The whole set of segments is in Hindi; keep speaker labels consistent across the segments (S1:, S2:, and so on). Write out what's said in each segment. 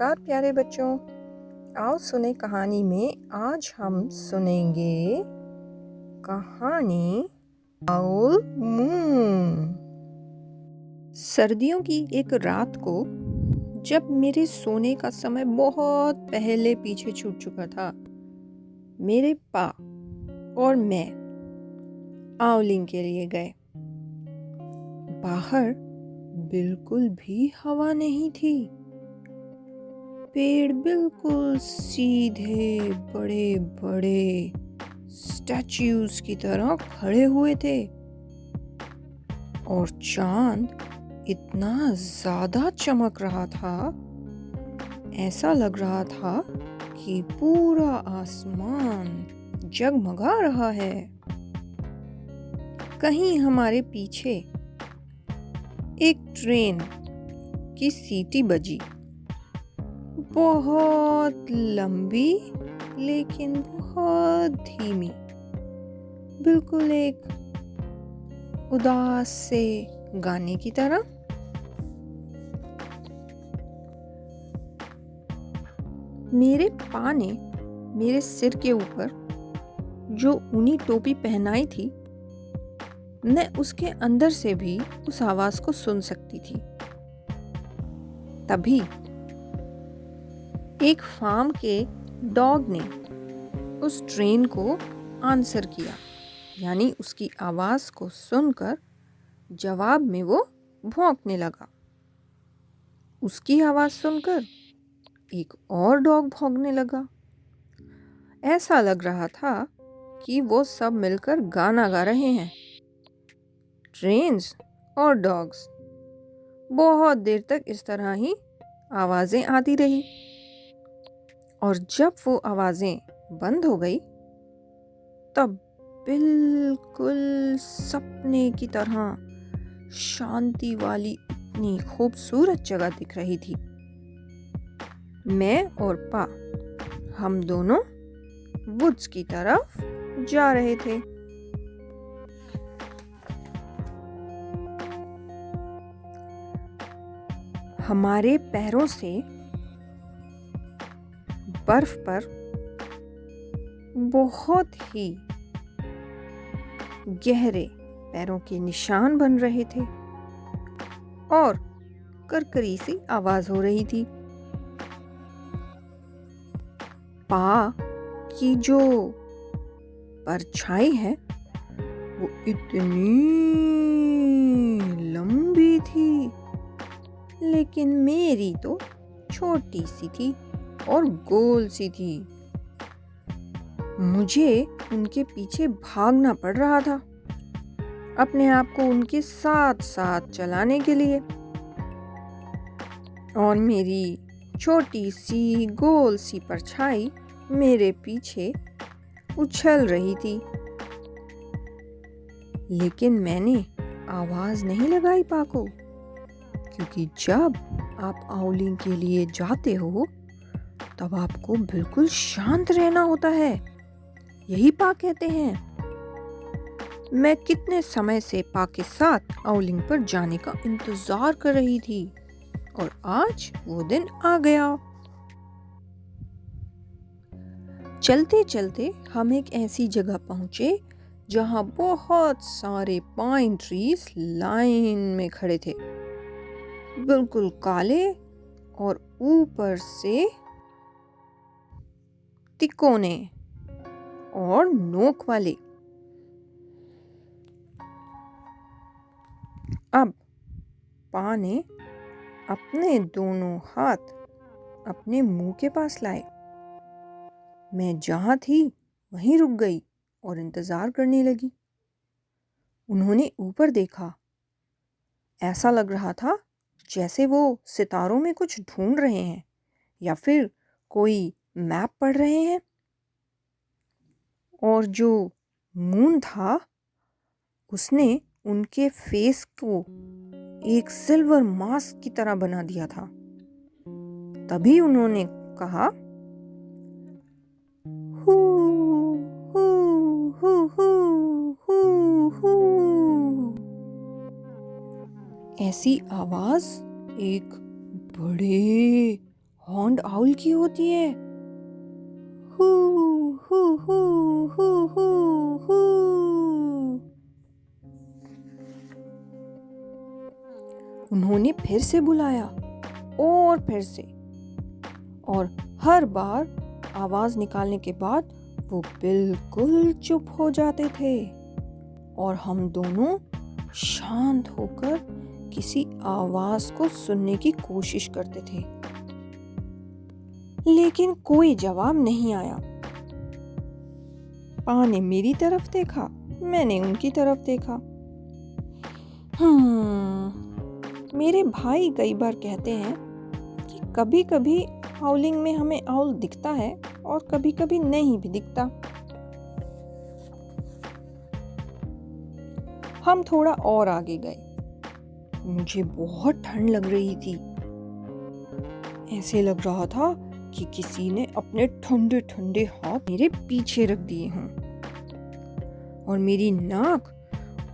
S1: नमस्कार प्यारे बच्चों। आओ सुने कहानी में आज हम सुनेंगे कहानी फाउल मून। सर्दियों की एक रात को जब मेरे सोने का समय बहुत पहले पीछे छूट चुका था, मेरे पा और मैं आउलिंग के लिए गए। बाहर बिल्कुल भी हवा नहीं थी। पेड़ बिल्कुल सीधे बड़े बड़े स्टैच्यूज की तरह खड़े हुए थे और चांद इतना ज्यादा चमक रहा था, ऐसा लग रहा था कि पूरा आसमान जगमगा रहा है। कहीं हमारे पीछे एक ट्रेन की सीटी बजी, बहुत लंबी लेकिन बहुत धीमी, बिल्कुल एक उदास से गाने की तरह। मेरे पा ने मेरे सिर के ऊपर जो ऊनी टोपी पहनाई थी, मैं उसके अंदर से भी उस आवाज को सुन सकती थी। तभी एक फार्म के डॉग ने उस ट्रेन को आंसर किया, यानी उसकी आवाज को सुनकर जवाब में वो भौंकने लगा। उसकी आवाज सुनकर एक और डॉग भौंकने लगा। ऐसा लग रहा था कि वो सब मिलकर गाना गा रहे हैं। ट्रेन्स और डॉग्स, बहुत देर तक इस तरह ही आवाजें आती रही और जब वो आवाजें बंद हो गई तब बिल्कुल सपने की तरह शांति वाली इतनी खूबसूरत जगह दिख रही थी। मैं और पा, हम दोनों वुड्स की तरफ जा रहे थे। हमारे पैरों से बर्फ पर बहुत ही गहरे पैरों के निशान बन रहे थे और करकरी सी आवाज हो रही थी। पा की जो परछाई है वो इतनी लंबी थी, लेकिन मेरी तो छोटी सी थी और गोल सी थी। मुझे उनके पीछे भागना पड़ रहा था, अपने आप को उनके साथ साथ चलाने के लिए, और मेरी छोटी सी गोल सी परछाई मेरे पीछे उछल रही थी। लेकिन मैंने आवाज नहीं लगाई पा को, क्योंकि जब आप आउलिंग के लिए जाते हो तब आपको बिल्कुल शांत रहना होता है, यही पा कहते हैं। मैं कितने समय से पा के साथ आउलिंग पर जाने का इंतजार कर रही थी और आज वो दिन आ गया। चलते चलते हम एक ऐसी जगह पहुंचे जहां बहुत सारे पाइन ट्रीज लाइन में खड़े थे, बिल्कुल काले और ऊपर से तिकोने और नोक वाले। अब पा ने अपने दोनों हाथ अपने मुंह के पास लाए। मैं जहां थी वहीं रुक गई और इंतजार करने लगी। उन्होंने ऊपर देखा। ऐसा लग रहा था जैसे वो सितारों में कुछ ढूंढ रहे हैं या फिर कोई मैप पढ़ रहे हैं। और जो मून था उसने उनके फेस को एक सिल्वर मास्क की तरह बना दिया था। तभी उन्होंने कहा, हू हू हू हू हू हू। ऐसी आवाज एक बड़े हॉर्न्ड आउल की होती है। हू हू हू हू हू हू। उन्होंने फिर से बुलाया और फिर से, और हर बार आवाज निकालने के बाद वो बिल्कुल चुप हो जाते थे और हम दोनों शांत होकर किसी आवाज को सुनने की कोशिश करते थे, लेकिन कोई जवाब नहीं आया। पा ने मेरी तरफ देखा, मैंने उनकी तरफ देखा। मेरे भाई कई बार कहते हैं कि कभी कभी हाउलिंग में हमें आउल दिखता है और कभी कभी नहीं भी दिखता। हम थोड़ा और आगे गए। मुझे बहुत ठंड लग रही थी। ऐसे लग रहा था कि किसी ने अपने ठंडे ठंडे हाथ मेरे पीछे रख दिए हों और मेरी नाक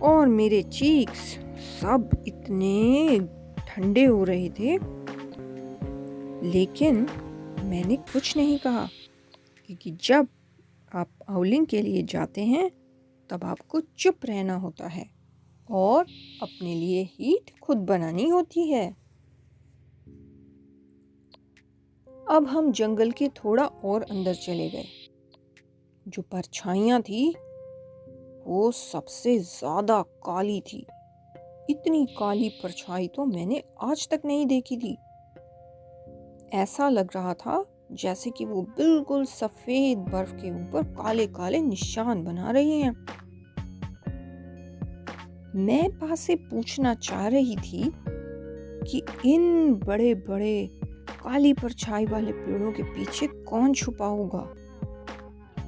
S1: और मेरे चीक्स सब इतने ठंडे हो रहे थे। लेकिन मैंने कुछ नहीं कहा, क्योंकि जब आप आउलिंग के लिए जाते हैं तब आपको चुप रहना होता है और अपने लिए हीट खुद बनानी होती है। अब हम जंगल के थोड़ा और अंदर चले गए। जो परछाइयां थी वो सबसे ज्यादा काली थी। इतनी काली परछाई तो मैंने आज तक नहीं देखी थी। ऐसा लग रहा था जैसे कि वो बिल्कुल सफेद बर्फ के ऊपर काले काले निशान बना रही हैं। मैं पा से पूछना चाह रही थी कि इन बड़े बड़े काली परछाई वाले पेड़ों के पीछे कौन छुपा होगा,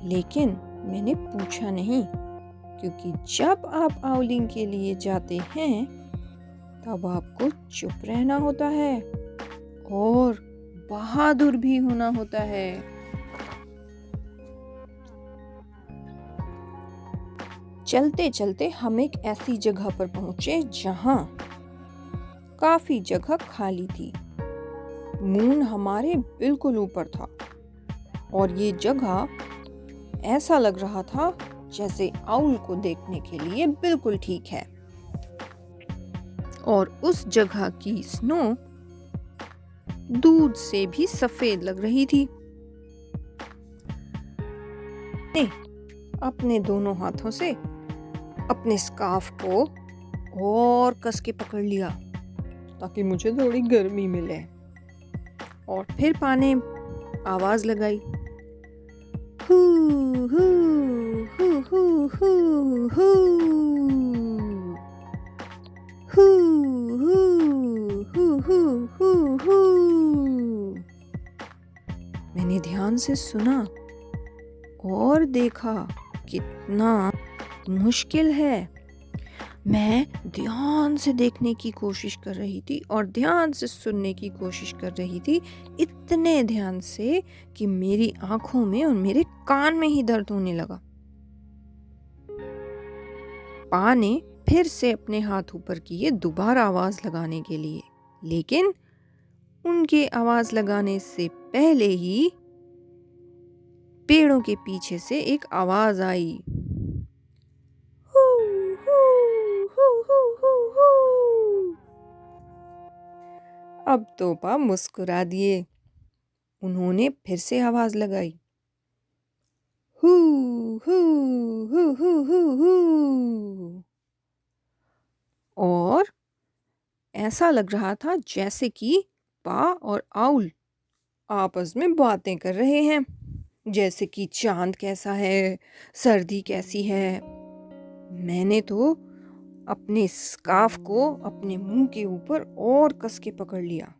S1: लेकिन मैंने पूछा नहीं, क्योंकि जब आप आउलिंग के लिए जाते हैं तब आपको चुप रहना होता है और बहादुर भी होना होता है। चलते चलते हम एक ऐसी जगह पर पहुंचे जहां काफी जगह खाली थी। मून हमारे बिल्कुल ऊपर था और ये जगह ऐसा लग रहा था जैसे आउल को देखने के लिए बिल्कुल ठीक है। और उस जगह की स्नो दूध से भी सफेद लग रही थी। ने अपने दोनों हाथों से अपने स्कार्फ को और कस के पकड़ लिया ताकि मुझे थोड़ी गर्मी मिले, और फिर पा ने आवाज लगाई, हू हू हू हू हू हू हू हू हू हू हू। मैंने ध्यान से सुना और देखा कितना मुश्किल है। मैं ध्यान से देखने की कोशिश कर रही थी और ध्यान से सुनने की कोशिश कर रही थी, इतने ध्यान से कि मेरी आंखों में और मेरे कान में ही दर्द होने लगा। पा ने फिर से अपने हाथ ऊपर किए दोबारा आवाज लगाने के लिए, लेकिन उनके आवाज लगाने से पहले ही पेड़ों के पीछे से एक आवाज आई, हू हू हू हू हू हू। अब तो पा मुस्कुरा दिए। उन्होंने फिर से आवाज लगाई, हू हू हू हू हू हू। और ऐसा लग रहा था जैसे कि पा और आउल आपस में बातें कर रहे हैं, जैसे कि चांद कैसा है, सर्दी कैसी है। मैंने तो अपने स्कार्फ को अपने मुंह के ऊपर और कस के पकड़ लिया,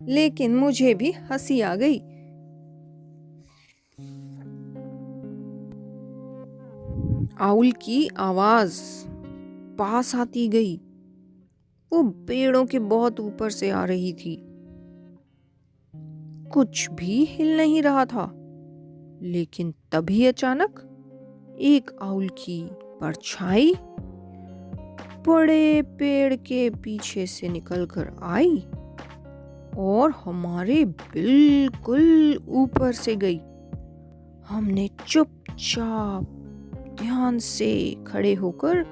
S1: लेकिन मुझे भी हंसी आ गई। आउल की आवाज पास आती गई। वो पेड़ों के बहुत ऊपर से आ रही थी। कुछ भी हिल नहीं रहा था, लेकिन तभी अचानक एक आउल की परछाई बड़े पेड़ के पीछे से निकलकर आई और हमारे बिल्कुल ऊपर से गई। हमने चुपचाप ध्यान से खड़े होकर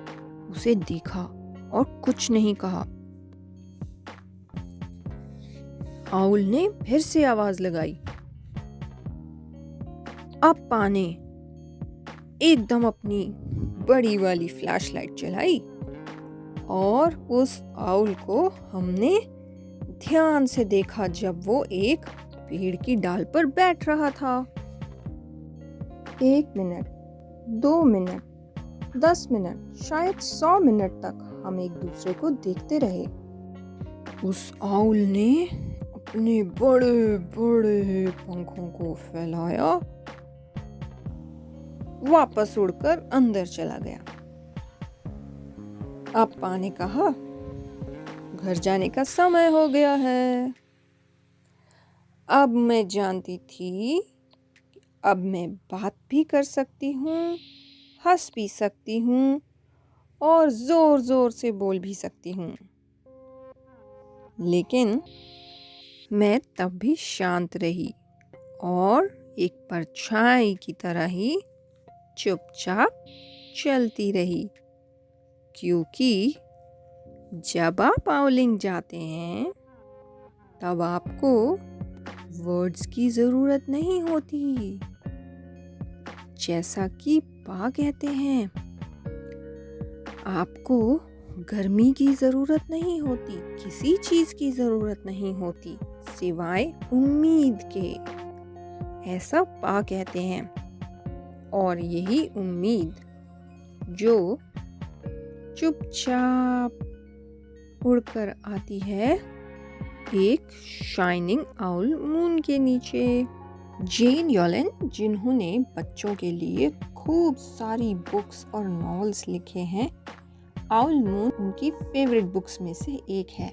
S1: उसे देखा और कुछ नहीं कहा। आउल ने फिर से आवाज लगाई। अब पा ने एकदम अपनी बड़ी वाली फ्लैशलाइट चलाई और उस आउल को हमने ध्यान से देखा जब वो एक पेड़ की डाल पर बैठ रहा था। 1 मिनट, 2 मिनट, 10 मिनट, शायद 100 मिनट तक हम एक दूसरे को देखते रहे। उस आउल ने अपने बड़े बड़े पंखों को फैलाया, वापस उड़कर अंदर चला गया। अब पा ने कहा, घर जाने का समय हो गया है। अब मैं जानती थी, अब मैं बात भी कर सकती हूँ, हंस भी सकती हूँ और जोर जोर से बोल भी सकती हूँ। लेकिन मैं तब भी शांत रही और एक परछाई की तरह ही चुपचाप चलती रही, क्योंकि जब आप आउलिंग जाते हैं तब आपको वर्ड्स की जरूरत नहीं होती। जैसा कि पा कहते हैं, आपको गर्मी की जरूरत नहीं होती, किसी चीज की जरूरत नहीं होती सिवाय उम्मीद के। ऐसा पा कहते हैं। और यही उम्मीद जो चुपचाप उड़कर आती है एक शाइनिंग आउल मून के नीचे। जेन यॉलेन, जिन्होंने बच्चों के लिए खूब सारी बुक्स और नॉवेल्स लिखे हैं, आउल मून उनकी फेवरेट बुक्स में से एक है,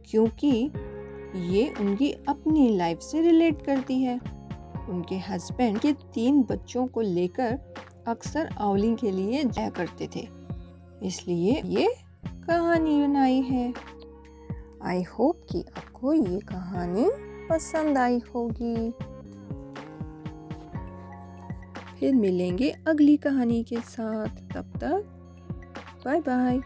S1: क्योंकि ये उनकी अपनी लाइफ से रिलेट करती है। उनके हस्बैंड के 3 बच्चों को लेकर अक्सर आउलिंग के लिए जाया करते थे, इसलिए ये कहानी बनाई है। आई होप कि आपको ये कहानी पसंद आई होगी। फिर मिलेंगे अगली कहानी के साथ। तब तक बाय बाय।